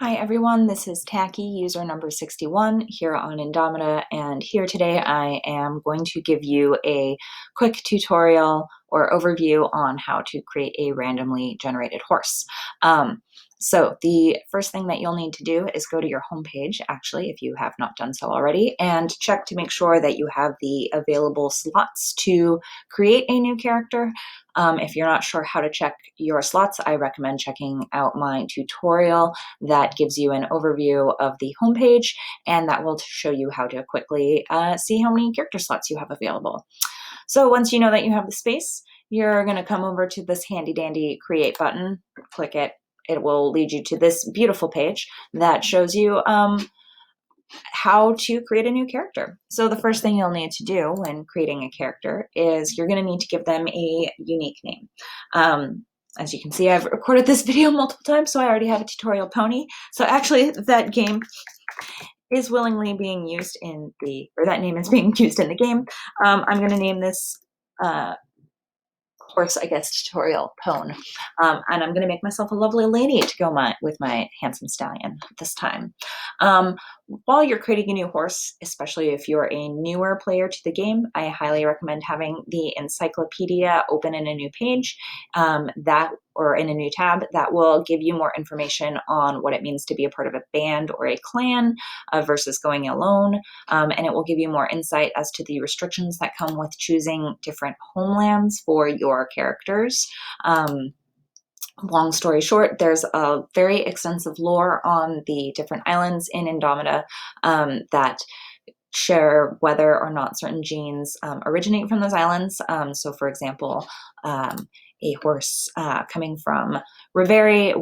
Hi everyone, this is Tacky, user number 61 here on Indomita, and here today I am going to give you a quick tutorial or overview on how to create a randomly generated horse. So the first thing that you'll need to do is go to your home page, actually, if you have not done so already, and check to make sure that you have the available slots to create a new character. If you're not sure how to check your slots, I recommend checking out my tutorial that gives you an overview of the homepage, and that will show you how to quickly see how many character slots you have available. So once you know that you have the space, you're going to come over to this handy dandy create button, click it. It will lead you to this beautiful page that shows you how to create a new character. So the first thing you'll need to do when creating a character is you're going to need to give them a unique name. As you can see, I've recorded this video multiple times, so I already have a tutorial pony. So actually that game is willingly being used in that name is being used in the game. I'm going to name this horse, I guess, tutorial pone. And I'm going to make myself a lovely lady to go with my handsome stallion this time. While you're creating a new horse, especially if you're a newer player to the game, I highly recommend having the encyclopedia open in a new page or in a new tab that will give you more information on what it means to be a part of a band or a clan versus going alone. And it will give you more insight as to the restrictions that come with choosing different homelands for your characters. Long story short, there's a very extensive lore on the different islands in Indomita that share whether or not certain genes originate from those islands. So for example, a horse coming from Riveri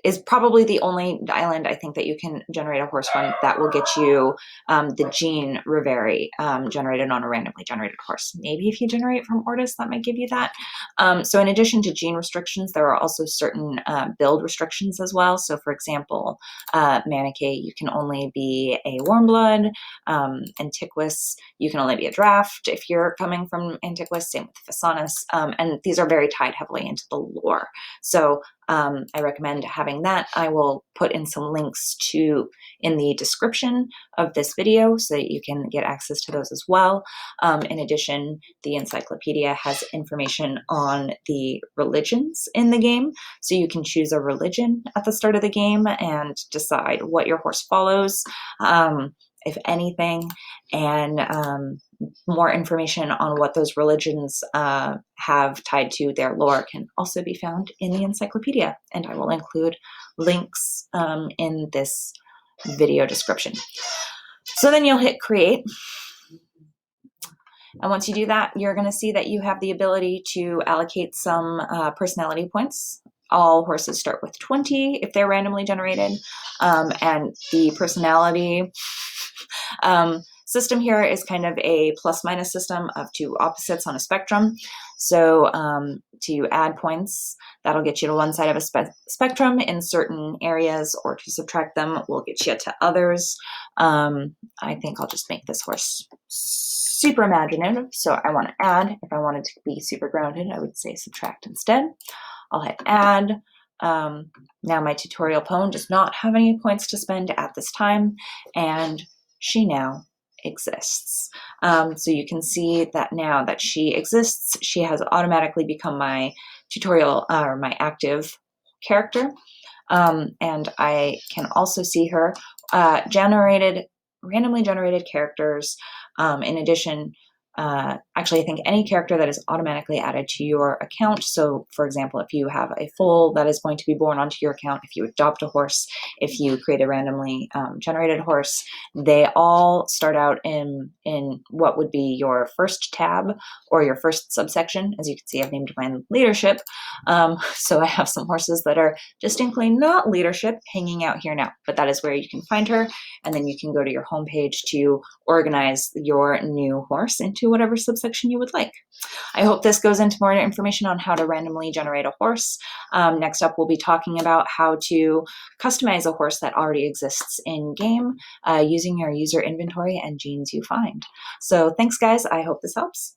is probably the only island I think that you can generate a horse from that will get you the gene Riveri generated on a randomly generated horse. Maybe if you generate from Ortis, that might give you that. So in addition to gene restrictions, there are also certain build restrictions as well. So for example, Manichae, you can only be a warm blood. Antiquus, you can only be a draft if you're coming from Antiquus, same with Phasanus. And these are very tied heavily into the lore. So I recommend having that. I will put in some links in the description of this video so that you can get access to those as well. In addition, the encyclopedia has information on the religions in the game, so you can choose a religion at the start of the game and decide what your horse follows, if anything, and more information on what those religions have tied to their lore can also be found in the encyclopedia, and I will include links in this video description. So then you'll hit create, and once you do that, you're going to see that you have the ability to allocate some personality points. All horses start with 20 if they're randomly generated, and the personality system here is kind of a plus-minus system of two opposites on a spectrum. So to add points, that'll get you to one side of a spectrum in certain areas, or to subtract them will get you to others. I think I'll just make this horse super imaginative. So I want to add. If I wanted to be super grounded, I would say subtract instead. I'll hit add. Now my tutorial pone does not have any points to spend at this time, and she now exists. So you can see that now that she exists, she has automatically become my tutorial or my active character. And I can also see her randomly generated characters. In addition, actually, I think any character that is automatically added to your account. So for example, if you have a foal that is going to be born onto your account, if you adopt a horse, if you create a randomly generated horse, they all start out in what would be your first tab or your first subsection. As you can see, I've named mine leadership. So I have some horses that are distinctly not leadership hanging out here now, but that is where you can find her. And then you can go to your homepage to organize your new horse into whatever subsection you would like. I hope this goes into more information on how to randomly generate a horse. Next up, we'll be talking about how to customize a horse that already exists in game using your user inventory and genes you find. So thanks, guys. I hope this helps.